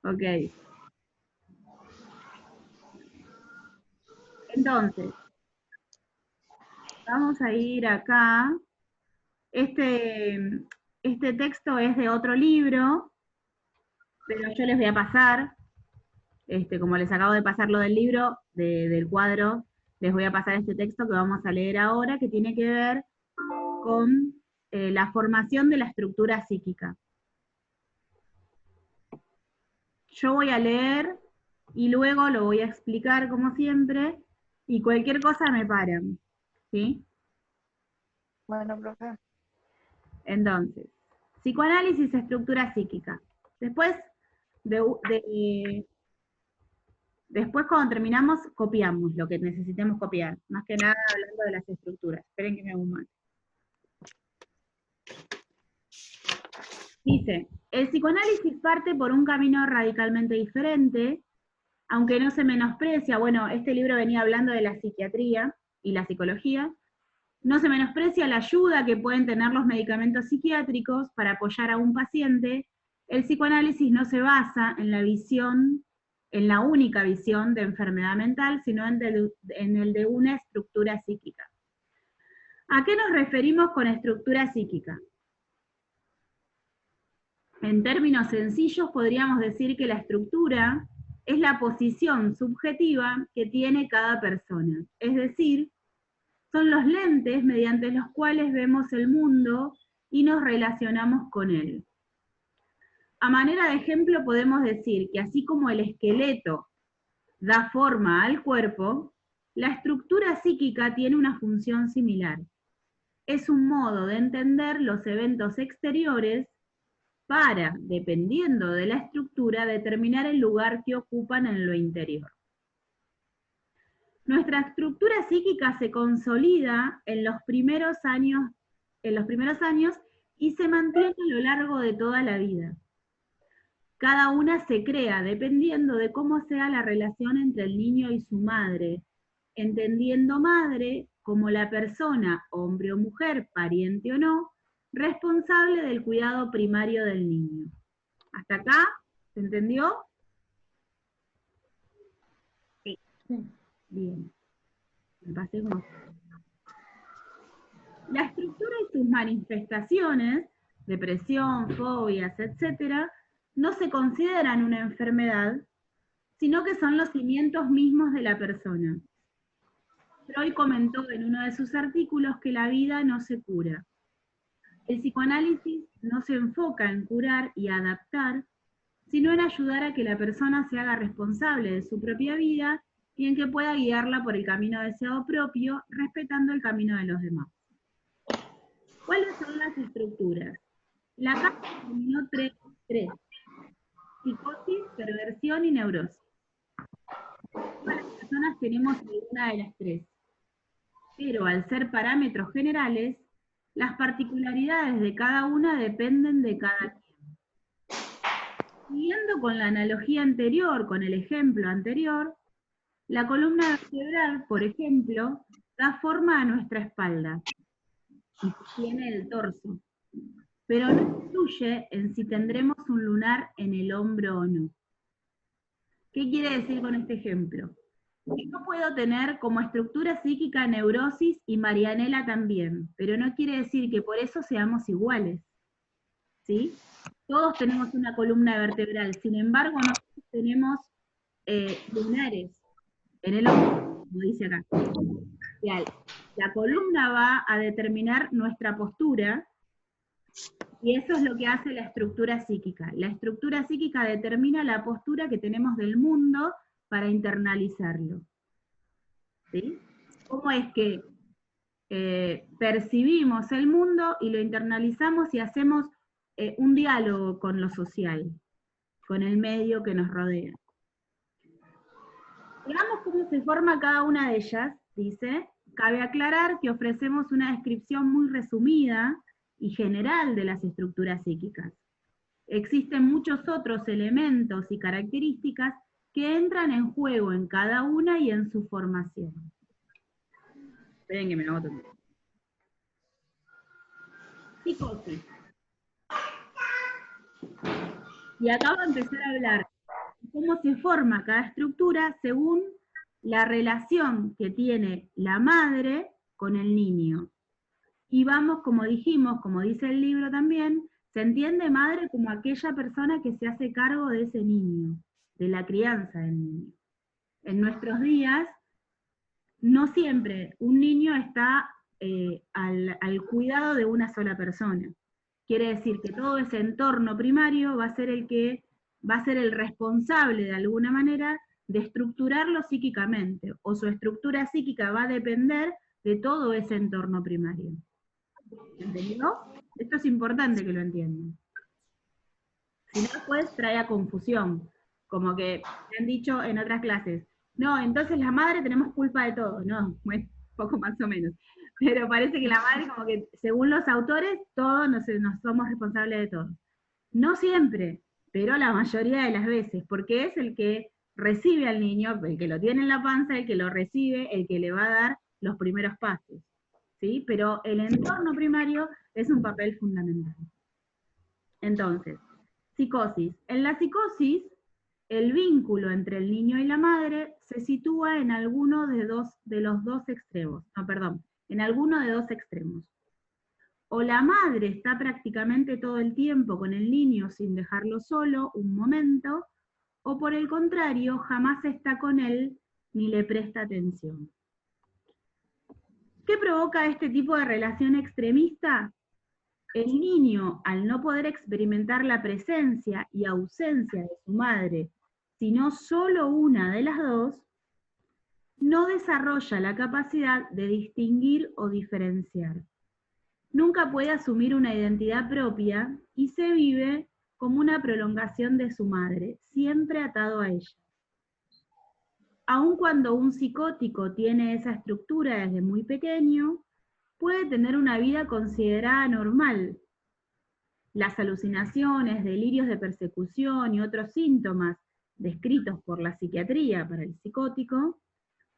Ok. Entonces, vamos a ir acá. Este, este texto es de otro libro, pero yo les voy a pasar, como les acabo de pasar lo del libro, del cuadro, les voy a pasar este texto que vamos a leer ahora, que tiene que ver con la formación de la estructura psíquica. Yo voy a leer y luego lo voy a explicar como siempre, y cualquier cosa me paran, ¿sí? Bueno, profe. Entonces, psicoanálisis, estructura psíquica. Después, de, después cuando terminamos, copiamos lo que necesitemos copiar. Más que nada hablando de las estructuras. Esperen que me hago un mate. Dice, el psicoanálisis parte por un camino radicalmente diferente, aunque no se menosprecia. Bueno, este libro venía hablando de la psiquiatría y la psicología. No se menosprecia la ayuda que pueden tener los medicamentos psiquiátricos para apoyar a un paciente. El psicoanálisis no se basa en la visión, en la única visión de enfermedad mental, sino en el de una estructura psíquica. ¿A qué nos referimos con estructura psíquica? En términos sencillos, podríamos decir que la estructura es la posición subjetiva que tiene cada persona. Es decir, son los lentes mediante los cuales vemos el mundo y nos relacionamos con él. A manera de ejemplo podemos decir que así como el esqueleto da forma al cuerpo, la estructura psíquica tiene una función similar. Es un modo de entender los eventos exteriores para, dependiendo de la estructura, determinar el lugar que ocupan en lo interior. Nuestra estructura psíquica se consolida en los primeros años y se mantiene a lo largo de toda la vida. Cada una se crea dependiendo de cómo sea la relación entre el niño y su madre, entendiendo madre como la persona, hombre o mujer, pariente o no, responsable del cuidado primario del niño. ¿Hasta acá? ¿Se entendió? Sí. Bien. Me pasé como... La estructura y sus manifestaciones, depresión, fobias, etc., no se consideran una enfermedad, sino que son los cimientos mismos de la persona. Freud comentó en uno de sus artículos que la vida no se cura. El psicoanálisis no se enfoca en curar y adaptar, sino en ayudar a que la persona se haga responsable de su propia vida y en que pueda guiarla por el camino deseado propio, respetando el camino de los demás. ¿Cuáles son las estructuras? La casa terminó tres: psicosis, perversión y neurosis. Todas las personas tenemos alguna de las tres, pero al ser parámetros generales, las particularidades de cada una dependen de cada quien. Siguiendo con la analogía anterior, con el ejemplo anterior, la columna vertebral, por ejemplo, da forma a nuestra espalda y sostiene el torso, pero no influye en si tendremos un lunar en el hombro o no. ¿Qué quiere decir con este ejemplo? Yo puedo tener como estructura psíquica neurosis y Marianela también, pero no quiere decir que por eso seamos iguales, ¿sí? Todos tenemos una columna vertebral, sin embargo no tenemos lunares en el hombro, como dice acá. La columna va a determinar nuestra postura y eso es lo que hace la estructura psíquica. La estructura psíquica determina la postura que tenemos del mundo para internalizarlo. ¿Sí? ¿Cómo es que percibimos el mundo y lo internalizamos y hacemos un diálogo con lo social, con el medio que nos rodea? Veamos cómo se forma cada una de ellas, dice. Cabe aclarar que ofrecemos una descripción muy resumida y general de las estructuras psíquicas. Existen muchos otros elementos y características que entran en juego en cada una y en su formación. Esperen que me lo tomar. Psicosis. Y acá va a empezar a hablar cómo se forma cada estructura según la relación que tiene la madre con el niño. Y vamos, como dijimos, como dice el libro también, se entiende madre como aquella persona que se hace cargo de ese niño, de la crianza del niño. En nuestros días, no siempre un niño está al cuidado de una sola persona. Quiere decir que todo ese entorno primario va a ser el responsable de alguna manera de estructurarlo psíquicamente, o su estructura psíquica va a depender de todo ese entorno primario. ¿Entendió? Esto es importante que lo entiendan. Si no, después trae a confusión. Como que me han dicho en otras clases, no, entonces la madre tenemos culpa de todo. No, bueno, poco más o menos. Pero parece que la madre, como que según los autores, todos nos somos responsables de todo. No siempre, pero la mayoría de las veces, porque es el que recibe al niño, el que lo tiene en la panza, el que lo recibe, el que le va a dar los primeros pasos. ¿Sí? Pero el entorno primario es un papel fundamental. Entonces, psicosis. En la psicosis, el vínculo entre el niño y la madre se sitúa en alguno de los dos extremos. No, perdón, en alguno de dos extremos. O la madre está prácticamente todo el tiempo con el niño sin dejarlo solo un momento, o por el contrario, jamás está con él ni le presta atención. ¿Qué provoca este tipo de relación extremista? El niño, al no poder experimentar la presencia y ausencia de su madre, sino solo una de las dos, no desarrolla la capacidad de distinguir o diferenciar. Nunca puede asumir una identidad propia y se vive como una prolongación de su madre, siempre atado a ella. Aun cuando un psicótico tiene esa estructura desde muy pequeño, puede tener una vida considerada normal. Las alucinaciones, delirios de persecución y otros síntomas descritos por la psiquiatría para el psicótico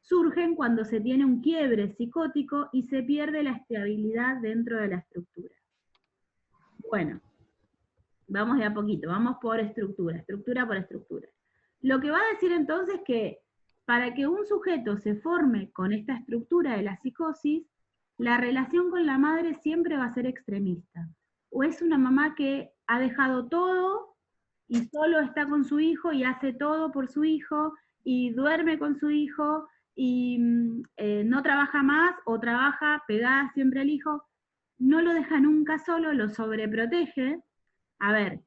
surgen cuando se tiene un quiebre psicótico y se pierde la estabilidad dentro de la estructura. Bueno, vamos de a poquito, vamos por estructura por estructura. Lo que va a decir entonces que para que un sujeto se forme con esta estructura de la psicosis, la relación con la madre siempre va a ser extremista. O es una mamá que ha dejado todo y solo está con su hijo y hace todo por su hijo y duerme con su hijo y no trabaja más o trabaja pegada siempre al hijo, no lo deja nunca solo, lo sobreprotege. A ver,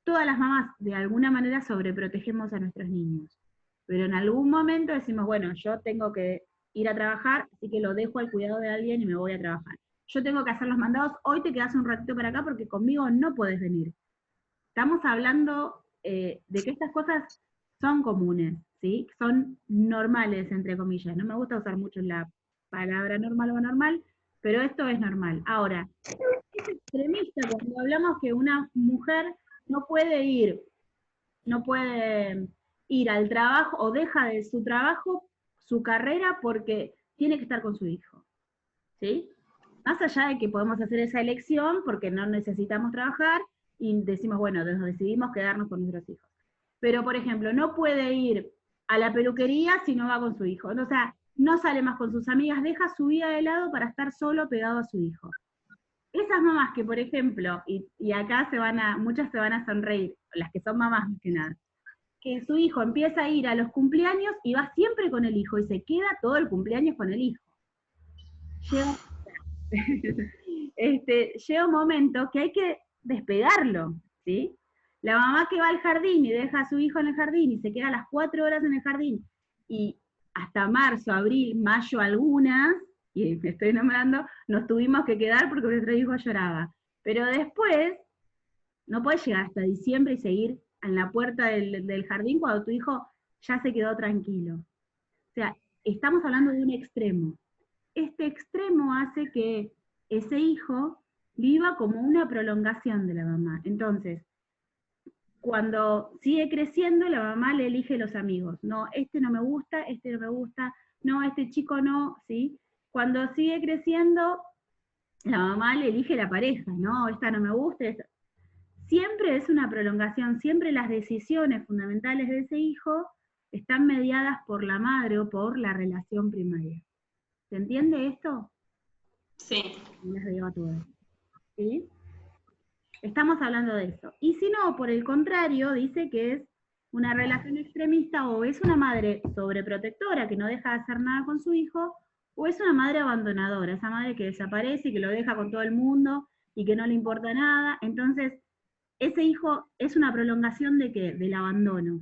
todas las mamás de alguna manera sobreprotegemos a nuestros niños, pero en algún momento decimos, bueno, yo tengo que ir a trabajar, así que lo dejo al cuidado de alguien y me voy a trabajar. Yo tengo que hacer los mandados, hoy te quedas un ratito para acá porque conmigo no podés venir. Estamos hablando de que estas cosas son comunes, ¿sí? Son normales, entre comillas. No me gusta usar mucho la palabra normal o anormal, pero esto es normal. Ahora, es extremista cuando hablamos que una mujer no puede ir al trabajo o deja de su trabajo, su carrera, porque tiene que estar con su hijo, ¿sí? Más allá de que podemos hacer esa elección porque no necesitamos trabajar y decimos, bueno, decidimos quedarnos con nuestros hijos. Pero, por ejemplo, no puede ir a la peluquería si no va con su hijo. O sea, no sale más con sus amigas, deja su vida de lado para estar solo pegado a su hijo. Esas mamás que, por ejemplo, y acá muchas se van a sonreír, las que son mamás más que nada, que su hijo empieza a ir a los cumpleaños y va siempre con el hijo y se queda todo el cumpleaños con el hijo. Llega un momento que hay que despegarlo, ¿sí? La mamá que va al jardín y deja a su hijo en el jardín y se queda las 4 horas en el jardín, y hasta marzo, abril, mayo algunas, y me estoy nombrando, nos tuvimos que quedar porque nuestro hijo lloraba. Pero después, no puedes llegar hasta diciembre y seguir en la puerta del jardín cuando tu hijo ya se quedó tranquilo. O sea, estamos hablando de un extremo. Este extremo hace que ese hijo viva como una prolongación de la mamá. Entonces, cuando sigue creciendo, la mamá le elige los amigos. No, este no me gusta, no, este chico no, ¿sí? Cuando sigue creciendo, la mamá le elige la pareja, no, esta no me gusta. Esta. siempre es una prolongación, siempre las decisiones fundamentales de ese hijo están mediadas por la madre o por la relación primaria. ¿Se entiende esto? Sí. Les digo a todos. ¿Sí? Estamos hablando de eso. Y si no, por el contrario, dice que es una relación extremista, o es una madre sobreprotectora que no deja de hacer nada con su hijo, o es una madre abandonadora, esa madre que desaparece y que lo deja con todo el mundo y que no le importa nada. Entonces, ese hijo es una prolongación de ¿qué? Del abandono.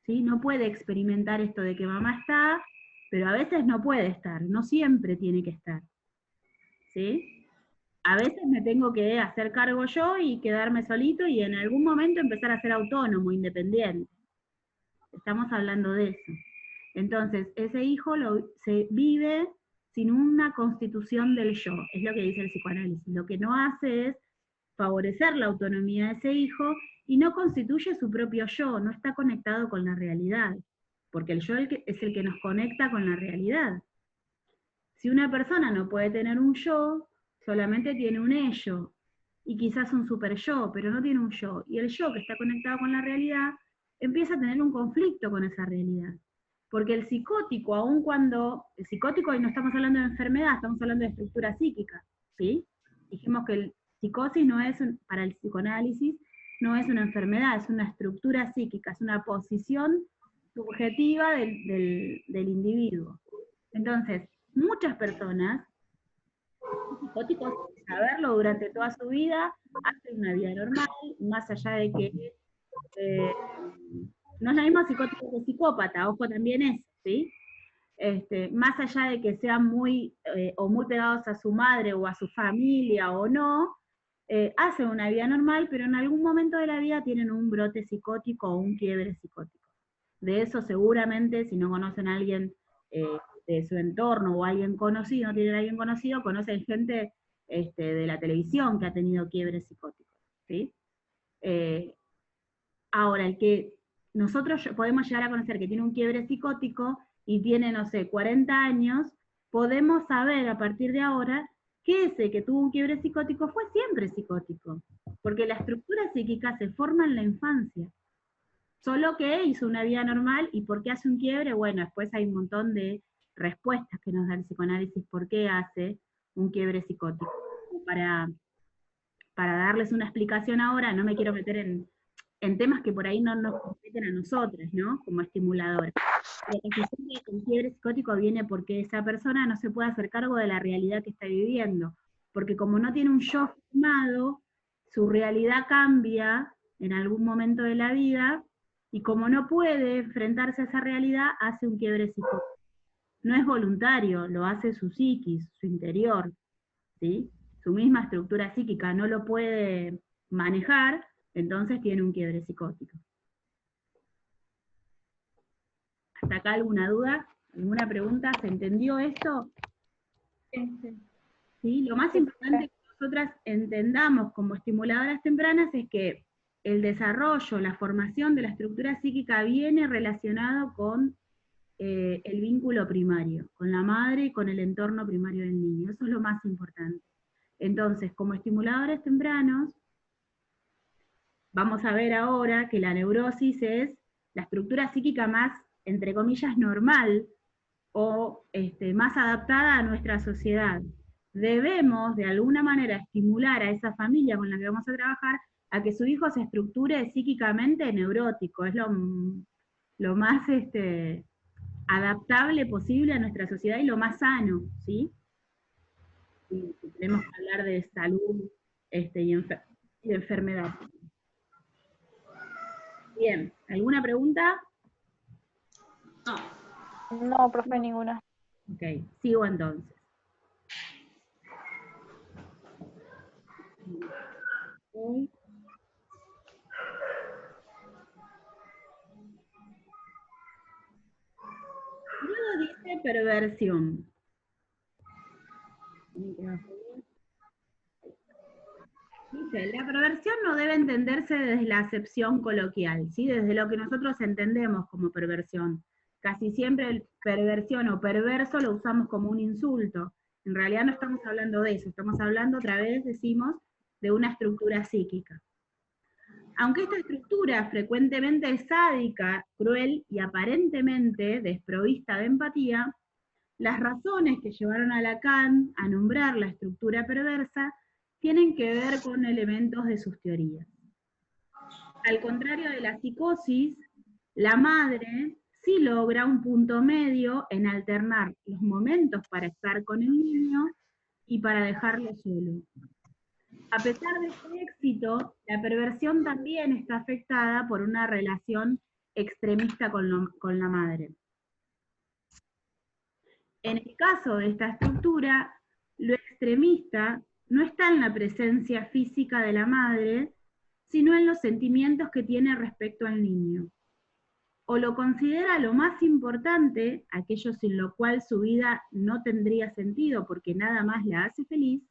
¿Sí? No puede experimentar esto de que mamá está, pero a veces no puede estar, no siempre tiene que estar. ¿Sí? A veces me tengo que hacer cargo yo y quedarme solito y en algún momento empezar a ser autónomo, independiente. Estamos hablando de eso. Entonces, ese hijo se vive sin una constitución del yo, es lo que dice el psicoanálisis. Lo que no hace es favorecer la autonomía de ese hijo y no constituye su propio yo, no está conectado con la realidad, porque el yo es el que nos conecta con la realidad. Si una persona no puede tener un yo, solamente tiene un ello, y quizás un super yo, pero no tiene un yo. Y el yo que está conectado con la realidad, empieza a tener un conflicto con esa realidad. Porque el psicótico, aun cuando, el psicótico, y no estamos hablando de enfermedad, estamos hablando de estructura psíquica, ¿sí? Dijimos que el psicosis no es, para el psicoanálisis, no es una enfermedad, es una estructura psíquica, es una posición subjetiva del individuo. Entonces, muchas personas psicóticos, sin saberlo, durante toda su vida, hacen una vida normal, más allá de que no es lo mismo psicótico que psicópata, ojo también eso, ¿sí? Más allá de que sean muy pegados a su madre o a su familia o no, hacen una vida normal, pero en algún momento de la vida tienen un brote psicótico o un quiebre psicótico. De eso seguramente, si no conocen a alguien de su entorno o alguien conocido, no tienen a alguien conocido, conocen gente de la televisión que ha tenido quiebres psicóticos, ¿sí? Ahora, el que nosotros podemos llegar a conocer que tiene un quiebre psicótico y tiene, no sé, 40 años, podemos saber a partir de ahora que ese que tuvo un quiebre psicótico fue siempre psicótico, porque la estructura psíquica se forma en la infancia. Solo que hizo una vida normal, ¿y por qué hace un quiebre? Bueno, después hay un montón de respuestas que nos da el psicoanálisis por qué hace un quiebre psicótico. Para darles una explicación ahora, no me quiero meter en temas que por ahí no nos competen a nosotros, ¿no? Como estimuladores. Pero que el quiebre psicótico viene porque esa persona no se puede hacer cargo de la realidad que está viviendo. Porque como no tiene un yo formado, su realidad cambia en algún momento de la vida, y como no puede enfrentarse a esa realidad, hace un quiebre psicótico. No es voluntario, lo hace su psiquis, su interior, ¿sí? Su misma estructura psíquica no lo puede manejar, entonces tiene un quiebre psicótico. ¿Hasta acá alguna duda? ¿Alguna pregunta? ¿Se entendió esto? ¿Sí? Lo más importante que nosotras entendamos como estimuladoras tempranas es que el desarrollo, la formación de la estructura psíquica viene relacionado con el vínculo primario, con la madre y con el entorno primario del niño. Eso es lo más importante. Entonces, como estimuladores tempranos, vamos a ver ahora que la neurosis es la estructura psíquica más, entre comillas, normal o más adaptada a nuestra sociedad. Debemos, de alguna manera, estimular a esa familia con la que vamos a trabajar a que su hijo se estructure psíquicamente neurótico. Es lo más adaptable posible a nuestra sociedad y lo más sano, ¿sí? Si tenemos que hablar de salud y de enfermedad. Bien, ¿alguna pregunta? No, profe, ninguna. Ok, sigo entonces. Okay. Luego dice perversión. Dice, la perversión no debe entenderse desde la acepción coloquial, ¿sí? Desde lo que nosotros entendemos como perversión. Casi siempre el perversión o perverso lo usamos como un insulto. En realidad no estamos hablando de eso, estamos hablando otra vez, decimos, de una estructura psíquica. Aunque esta estructura frecuentemente es sádica, cruel y aparentemente desprovista de empatía, las razones que llevaron a Lacan a nombrar la estructura perversa tienen que ver con elementos de sus teorías. Al contrario de la psicosis, la madre sí logra un punto medio en alternar los momentos para estar con el niño y para dejarlo solo. A pesar de este éxito, la perversión también está afectada por una relación extremista con la madre. En el caso de esta estructura, lo extremista no está en la presencia física de la madre, sino en los sentimientos que tiene respecto al niño. O lo considera lo más importante, aquello sin lo cual su vida no tendría sentido porque nada más la hace feliz,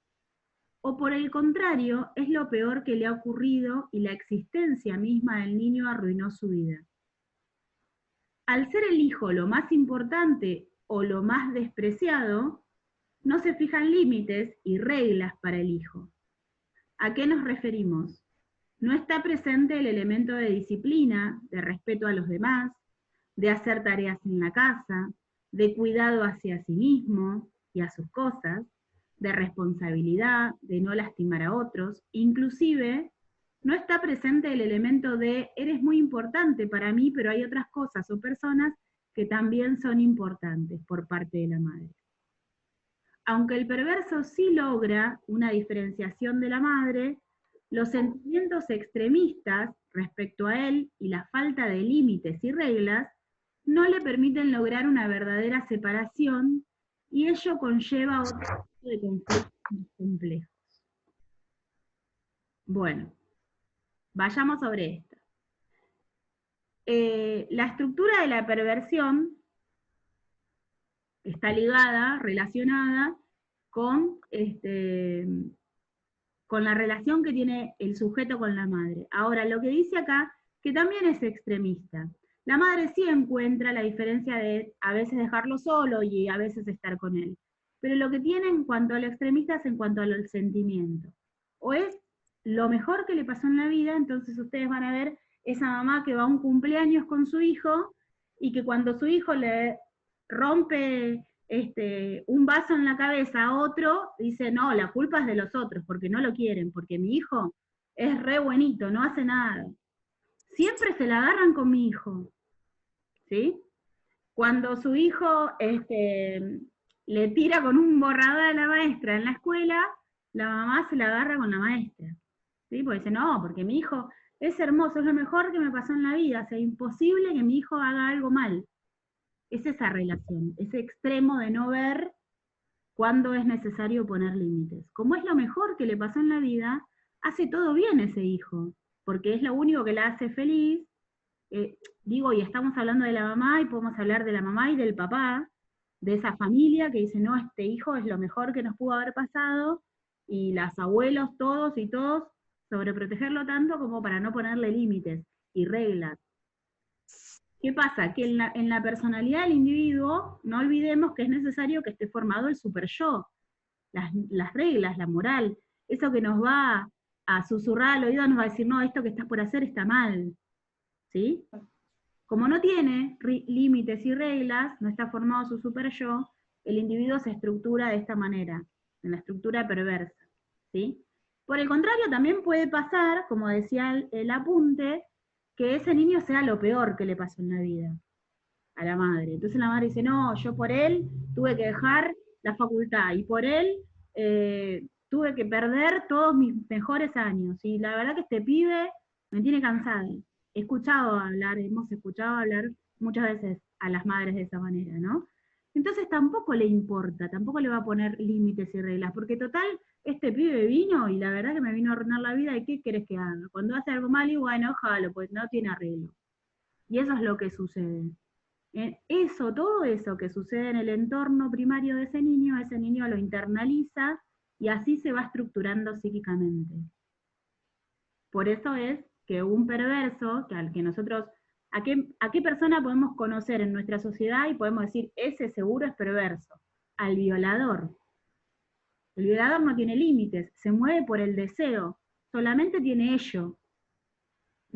o por el contrario, es lo peor que le ha ocurrido y la existencia misma del niño arruinó su vida. Al ser el hijo lo más importante o lo más despreciado, no se fijan límites y reglas para el hijo. ¿A qué nos referimos? No está presente el elemento de disciplina, de respeto a los demás, de hacer tareas en la casa, de cuidado hacia sí mismo y a sus cosas, de responsabilidad, de no lastimar a otros, inclusive no está presente el elemento de eres muy importante para mí, pero hay otras cosas o personas que también son importantes por parte de la madre. Aunque el perverso sí logra una diferenciación de la madre, los sentimientos extremistas respecto a él y la falta de límites y reglas no le permiten lograr una verdadera separación y ello conlleva otro tipo de conflictos más complejos. Bueno, vayamos sobre esto. La estructura de la perversión está ligada, relacionada con la relación que tiene el sujeto con la madre. Ahora, lo que dice acá, que también es extremista. La madre sí encuentra la diferencia de a veces dejarlo solo y a veces estar con él. Pero lo que tiene en cuanto al extremista es en cuanto al sentimiento. O es lo mejor que le pasó en la vida, entonces ustedes van a ver esa mamá que va a un cumpleaños con su hijo y que cuando su hijo le rompe un vaso en la cabeza a otro, dice, no, la culpa es de los otros, porque no lo quieren, porque mi hijo es re buenito, no hace nada. Siempre se la agarran con mi hijo, ¿sí? Cuando su hijo le tira con un borrador a la maestra en la escuela, la mamá se la agarra con la maestra, ¿sí? Porque dice, no, porque mi hijo es hermoso, es lo mejor que me pasó en la vida, o sea, imposible que mi hijo haga algo mal. Es esa relación, ese extremo de no ver cuándo es necesario poner límites. Como es lo mejor que le pasó en la vida, hace todo bien ese hijo, porque es lo único que la hace feliz. Y estamos hablando de la mamá y podemos hablar de la mamá y del papá, de esa familia que dice, no, este hijo es lo mejor que nos pudo haber pasado, y los abuelos todos y todos sobreprotegerlo tanto como para no ponerle límites y reglas. ¿Qué pasa? Que en la personalidad del individuo, no olvidemos que es necesario que esté formado el super yo, las reglas, la moral, eso que nos va a susurrar al oído, nos va a decir, no, esto que estás por hacer está mal, ¿sí? Como no tiene límites y reglas, no está formado su super yo, el individuo se estructura de esta manera, en la estructura perversa, ¿sí? Por el contrario, también puede pasar, como decía el apunte, que ese niño sea lo peor que le pasó en la vida a la madre. Entonces la madre dice, no, yo por él tuve que dejar la facultad y por él tuve que perder todos mis mejores años. Y la verdad que este pibe me tiene cansada. Hemos escuchado hablar muchas veces a las madres de esa manera, ¿no? Entonces tampoco le importa, tampoco le va a poner límites y reglas, porque total, este pibe vino y la verdad que me vino a arruinar la vida, ¿y qué querés que haga? Cuando hace algo mal, y bueno, ojalá, pues no tiene arreglo. Y eso es lo que sucede. Todo eso que sucede en el entorno primario de ese niño lo internaliza y así se va estructurando psíquicamente. Por eso es que un perverso, ¿a qué persona podemos conocer en nuestra sociedad y podemos decir, ese seguro es perverso? Al violador. El violador no tiene límites, se mueve por el deseo, solamente tiene ello.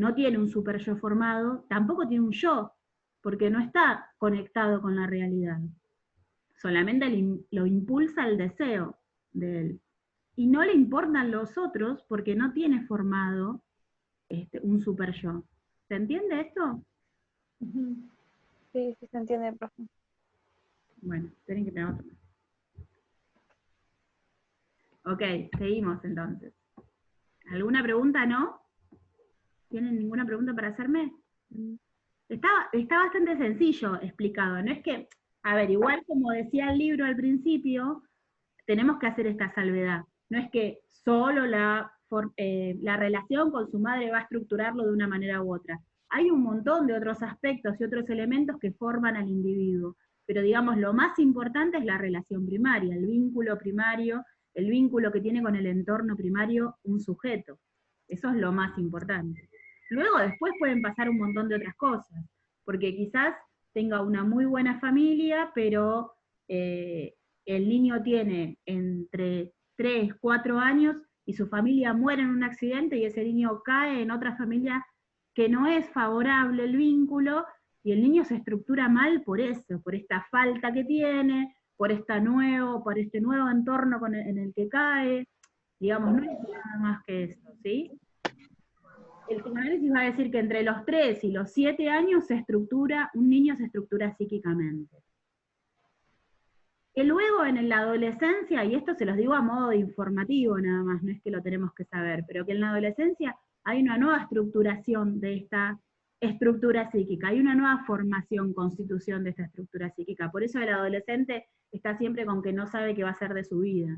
no tiene un super yo formado, tampoco tiene un yo, porque no está conectado con la realidad. Solamente lo impulsa el deseo de él. Y no le importan los otros porque no tiene formado un super yo. ¿Se entiende esto? Ujú. Sí, sí se entiende, profe. Bueno, tienen que tener otro. Ok, seguimos entonces. ¿Alguna pregunta, no? ¿Tienen ninguna pregunta para hacerme? Está bastante sencillo explicado, no es que, a ver, igual como decía el libro al principio, tenemos que hacer esta salvedad. No es que solo la relación con su madre va a estructurarlo de una manera u otra. Hay un montón de otros aspectos y otros elementos que forman al individuo, pero digamos, lo más importante es la relación primaria, el vínculo primario, el vínculo que tiene con el entorno primario un sujeto. Eso es lo más importante. Luego después pueden pasar un montón de otras cosas, porque quizás tenga una muy buena familia, pero el niño tiene entre 3, 4 años y su familia muere en un accidente y ese niño cae en otra familia que no es favorable el vínculo, y el niño se estructura mal por eso, por esta falta que tiene, por este nuevo entorno en el que cae, digamos, no es nada más que eso, ¿sí? El psicoanálisis va a decir que entre los 3 y los 7 años un niño se estructura psíquicamente. Que luego en la adolescencia, y esto se los digo a modo de informativo nada más, no es que lo tenemos que saber, pero que en la adolescencia hay una nueva estructuración de esta estructura psíquica, hay una nueva formación, constitución de esta estructura psíquica. Por eso el adolescente está siempre con que no sabe qué va a hacer de su vida.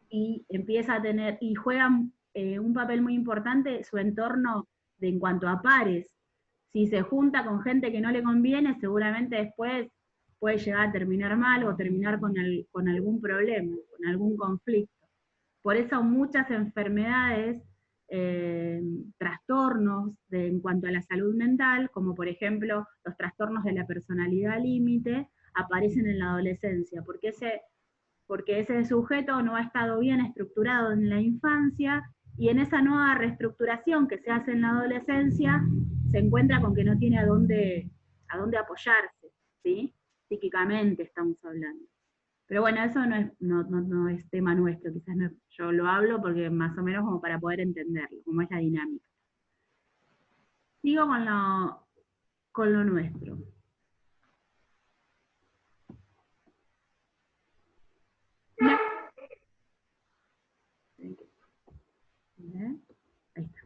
Y empieza a tener, y juega un papel muy importante su entorno en cuanto a pares. Si se junta con gente que no le conviene, seguramente después puede llegar a terminar mal o terminar con algún problema, con algún conflicto. Por eso muchas enfermedades, trastornos en cuanto a la salud mental, como por ejemplo los trastornos de la personalidad límite, aparecen en la adolescencia, porque ese sujeto no ha estado bien estructurado en la infancia, y en esa nueva reestructuración que se hace en la adolescencia, se encuentra con que no tiene a dónde apoyarse, ¿sí? Psíquicamente estamos hablando. Pero bueno, eso no es tema nuestro, quizás no, yo lo hablo porque más o menos como para poder entenderlo, cómo es la dinámica. Sigo con lo nuestro. Ahí está.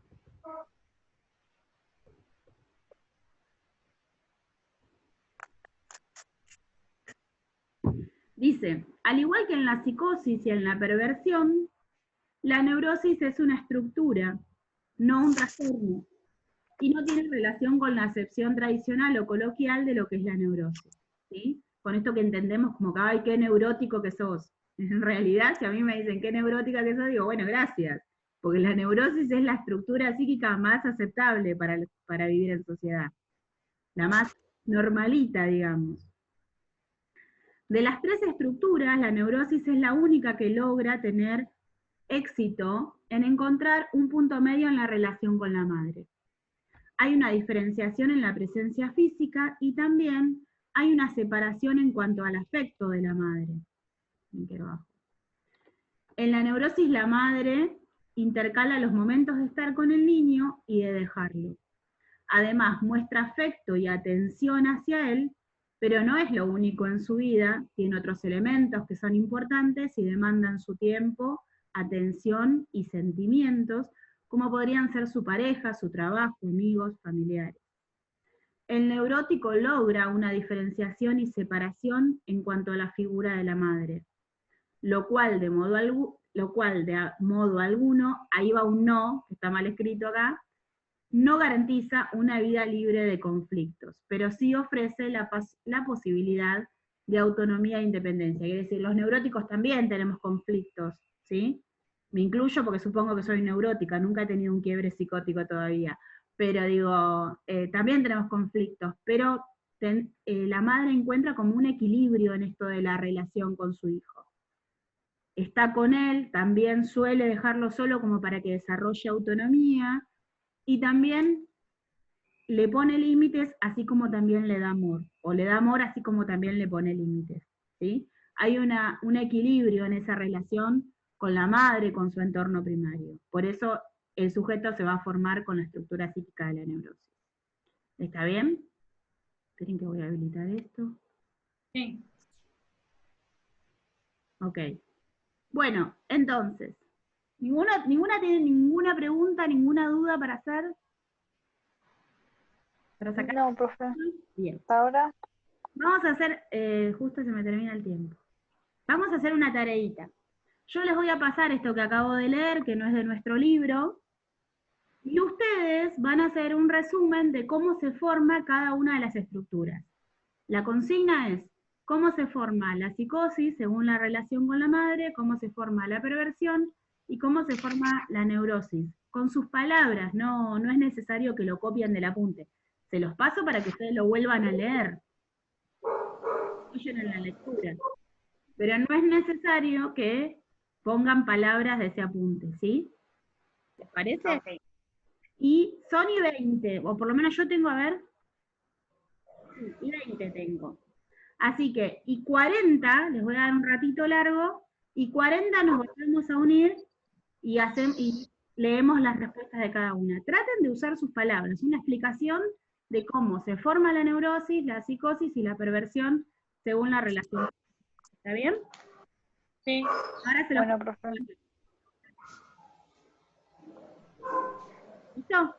Dice, al igual que en la psicosis y en la perversión, la neurosis es una estructura, no un trastorno, y no tiene relación con la acepción tradicional o coloquial de lo que es la neurosis, ¿sí? Con esto que entendemos como que, ay, qué neurótico que sos. En realidad, si a mí me dicen qué neurótica que sos, digo, bueno, gracias, porque la neurosis es la estructura psíquica más aceptable para vivir en sociedad, la más normalita, digamos. De las 3 estructuras, la neurosis es la única que logra tener éxito en encontrar un punto medio en la relación con la madre. Hay una diferenciación en la presencia física y también hay una separación en cuanto al afecto de la madre. En la neurosis la madre intercala los momentos de estar con el niño y de dejarlo. Además muestra afecto y atención hacia él, pero no es lo único en su vida, tiene otros elementos que son importantes y demandan su tiempo, atención y sentimientos, como podrían ser su pareja, su trabajo, amigos, familiares. El neurótico logra una diferenciación y separación en cuanto a la figura de la madre, lo cual de modo alguno, ahí va un no, que está mal escrito acá, no garantiza una vida libre de conflictos, pero sí ofrece la posibilidad de autonomía e independencia. Quiere decir, los neuróticos también tenemos conflictos, ¿sí? Me incluyo porque supongo que soy neurótica, nunca he tenido un quiebre psicótico todavía, pero digo, también tenemos conflictos, pero la madre encuentra como un equilibrio en esto de la relación con su hijo. Está con él, también suele dejarlo solo como para que desarrolle autonomía, y también le pone límites así como también le da amor, o le da amor así como también le pone límites, ¿sí? Hay un equilibrio en esa relación con la madre, con su entorno primario. Por eso el sujeto se va a formar con la estructura psíquica de la neurosis. ¿Está bien? Esperen que voy a habilitar esto. Sí. Ok. Bueno, entonces, ¿ninguna tiene ninguna pregunta, ninguna duda para hacer? ¿Para sacar? No, profe. Bien. Hasta ahora. Vamos a hacer, justo se me termina el tiempo. Vamos a hacer una tareita. Yo les voy a pasar esto que acabo de leer, que no es de nuestro libro, y ustedes van a hacer un resumen de cómo se forma cada una de las estructuras. La consigna es cómo se forma la psicosis según la relación con la madre, cómo se forma la perversión y cómo se forma la neurosis. Con sus palabras, no es necesario que lo copien del apunte. Se los paso para que ustedes lo vuelvan a leer. Oyen en la lectura. Pero no es necesario que pongan palabras de ese apunte, ¿sí? ¿Les parece? Ok. Y son y 20, o por lo menos yo tengo, a ver, sí, y 20 tengo. Así que, y 40, les voy a dar un ratito largo, y 40 nos volvemos a unir y leemos las respuestas de cada una. Traten de usar sus palabras, una explicación de cómo se forma la neurosis, la psicosis y la perversión según la relación. ¿Está bien? Sí. Ahora se los... Bueno, profe. ¿Listo?